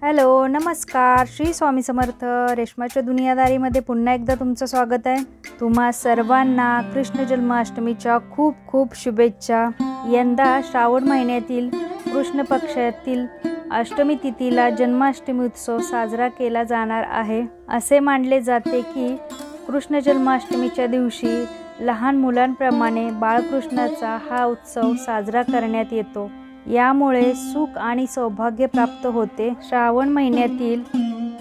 Hello नमस्कार, श्री स्वामी समर्थ. रेश्माच्या दुनियादारीमध्ये पुन्हा एकदा तुमचं स्वागत आहे. तुम्हा सर्वांना कृष्ण जन्माष्टमीच्या खूप खूप शुभेच्छा. यंदा श्रावण महिन्यातील कृष्ण पक्षातील अष्टमी तिथीला जन्माष्टमी उत्सव साजरा केला जाणार आहे. असे मानले जाते की कृष्ण जन्माष्टमीच्या दिवशी लहान मुलांप्रमाणे बाळकृष्णाचा हा उत्सव साजरा करण्यात येतो. यामुळे सुख आणि सौभाग्य प्राप्त होते. श्रावण महिन्यातील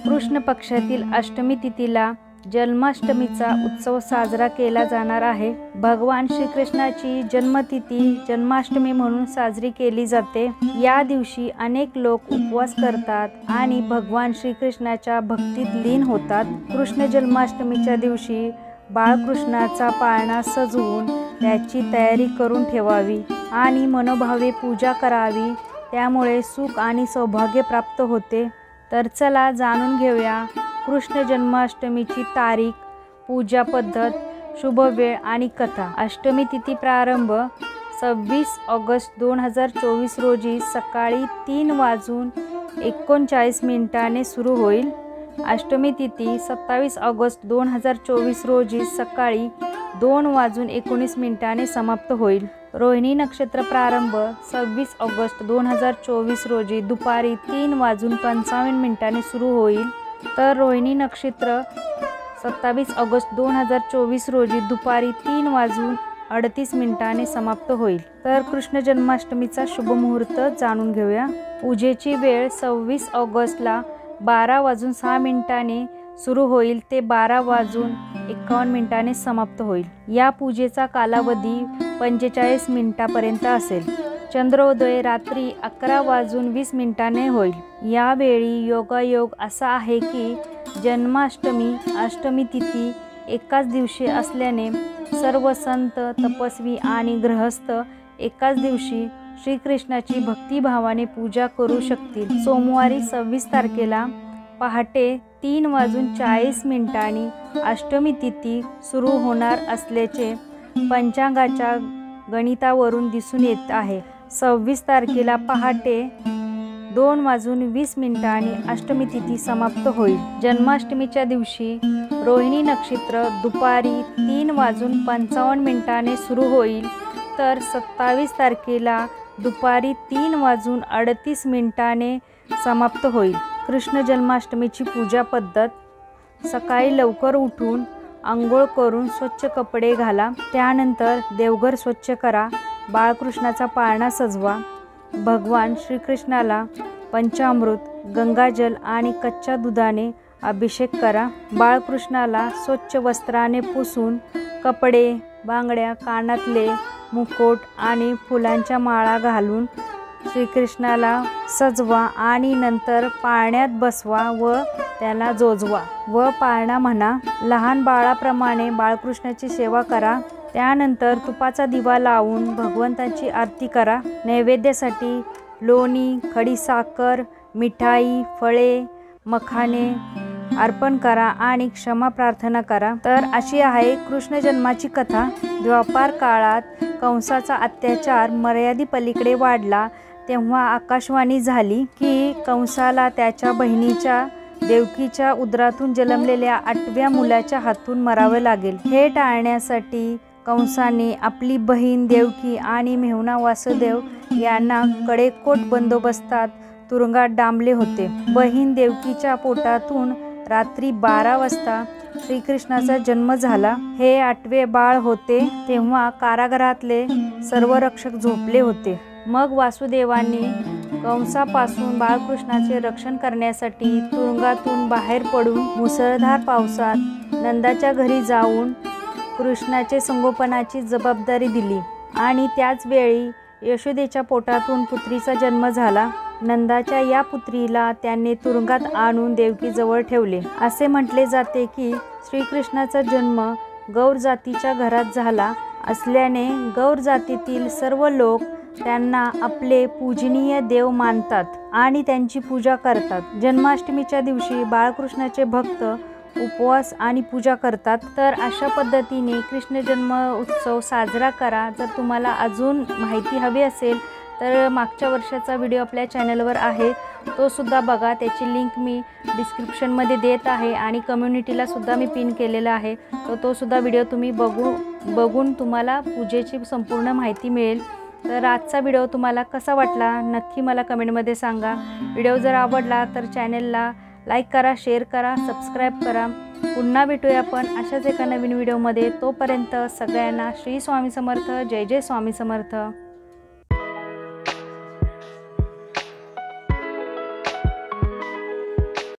कृष्ण पक्षातील अष्टमी तिथीला जन्माष्टमीचा उत्सव साजरा केला जाणार आहे. भगवान श्रीकृष्णाची जन्मतिथी जन्माष्टमी म्हणून साजरी केली जाते. या दिवशी अनेक लोक उपवास करतात आणि भगवान श्रीकृष्णाच्या भक्तीत लीन होतात. कृष्ण जन्माष्टमीच्या दिवशी बाळकृष्णाचा पाळणा सजवून त्याची तयारी करून ठेवावी आणि मनोभावे पूजा करावी. त्यामुळे सुख आणि सौभाग्य प्राप्त होते. तर चला जाणून घेऊया कृष्ण जन्माष्टमीची तारीख, पूजा पद्धत, शुभ वेळ आणि कथा. अष्टमी तिथी प्रारंभ 26 ऑगस्ट 2024 रोजी सकाळी 3:39 सुरू होईल. अष्टमी तिथी 27 ऑगस्ट 2024 रोजी सकाळी 2:19 समाप्त होईल. रोहिणी नक्षत्र प्रारंभ 26 ऑगस्ट 2024 रोजी दुपारी 3:55 सुरू होईल. तर रोहिणी नक्षत्र 27 ऑगस्ट 2024 रोजी दुपारी 3:38 समाप्त होईल. तर कृष्ण जन्माष्टमीचा शुभ मुहूर्त जाणून घेऊया. पूजेची वेळ 26 ऑगस्टला 12:06 सुरू होईल ते 12:51 समाप्त होईल. या पूजेचा कालावधी 45 मिनिटापर्यंत असेल. चंद्रोदय रात्री 11:20 होईल. यावेळी योगायोग असा आहे की जन्माष्टमी अष्टमी तिथी एकाच दिवशी असल्याने सर्व संत, तपस्वी आणि गृहस्थ एकाच दिवशी श्रीकृष्णाची भक्तिभावाने पूजा करू शकतील. सोमवारी 26 तारखेला पहाटे 3:40 अष्टमी तिथी सुरू होणार असल्याचे पंचांगाच्या गणितावरून दिसून येत आहे. 26 तारखेला पहाटे 2:20 अष्टमी तिथी समाप्त होईल. जन्माष्टमीच्या दिवशी रोहिणी नक्षत्र दुपारी 3:55 सुरू होईल. तर 27 तारखेला दुपारी 3:38 समाप्त होईल. कृष्ण जन्माष्टमीची पूजा पद्धत. सकाळी लवकर उठून आंघोळ करून स्वच्छ कपडे घाला. त्यानंतर देवघर स्वच्छ करा. बाळकृष्णाचा पाळणा सजवा. भगवान श्रीकृष्णाला पंचामृत, गंगाजल आणि कच्च्या दुधाने अभिषेक करा. बाळकृष्णाला स्वच्छ वस्त्राने पुसून कपडे, बांगड्या, कानातले, मुकुट आणि फुलांच्या माळा घालून श्रीकृष्णाला सजवा आणि नंतर पाळण्यात बसवा व त्याला जोजवा व पाळणा म्हणा. लहान बाळाप्रमाणे बाळकृष्णाची सेवा करा. त्यानंतर तुपाचा दिवा लावून भगवंताची आरती करा. नैवेद्यासाठी लोणी, खडीसाखर, मिठाई, फळे, मखाने अर्पण करा आणि क्षमा प्रार्थना करा. तर अशी आहे कृष्ण जन्माची कथा. द्वापार काळात कंसाचा अत्याचार मर्यादेपलीकडे वाढला तेव्हा आकाशवाणी झाली की कंसाला त्याच्या बहिणीच्या देवकीच्या उदरातून जन्मलेल्या 8व्या मुलाच्या हातून मरावे लागेल. हे टाळण्यासाठी कंसाने आपली बहीण देवकी आणि मेहुणा वासुदेव यांना कडेकोट बंदोबस्तात तुरुंगात डांबले होते. बहीण देवकीच्या पोटातून रात्री 12 वाजता श्रीकृष्णाचा जन्म झाला. हे 8वे बाळ होते तेव्हा कारागृहातले सर्व रक्षक झोपले होते. मग वासुदेवांनी कंसापासून बाळकृष्णाचे रक्षण करण्यासाठी तुरुंगातून बाहेर पडून मुसळधार पावसात नंदाच्या घरी जाऊन कृष्णाचे संगोपनाची जबाबदारी दिली आणि त्याच वेळी यशोदेच्या पोटातून पुत्रीचा जन्म झाला. नंदाच्या या पुत्रीला त्यांनी तुरुंगात आणून देवकीजवळ ठेवले. असे म्हटले जाते की श्रीकृष्णाचा जन्म गौर जातीच्या घरात झाला असल्याने गौर जातीतील सर्व लोक त्यांना आपले पूजनीय देव मानतात आणि त्यांची पूजा करतात. जन्माष्टमीच्या दिवशी बाळकृष्णाचे भक्त उपवास आणि पूजा करतात. तर अशा पद्धतीने कृष्ण जन्म उत्सव साजरा करा. जर तुम्हाला अजून माहिती हवी असेल तर मागच्या वर्षाचा व्हिडिओ आपल्या चॅनलवर आहे, तो सुद्धा बघा। त्याची लिंक मी डिस्क्रिप्शनमध्ये देत आहे आणि कम्युनिटीला सुद्धा मी पिन केलेला आहे। तो सुद्धा व्हिडिओ तुम्ही बघून तुम्हाला पूजेची संपूर्ण माहिती मिळेल। तर आजचा व्हिडिओ तुम्हाला कसा वाटला नक्की मला कमेंटमध्ये सांगा। व्हिडिओ जर आवडला तर चॅनलला लाईक करा, शेअर करा, सबस्क्राईब करा। पुन्हा भेटूया आपण अशाच एका नवीन व्हिडिओमध्ये। तोपर्यंत सगळ्यांना श्री स्वामी समर्थ, जय जय स्वामी समर्थ।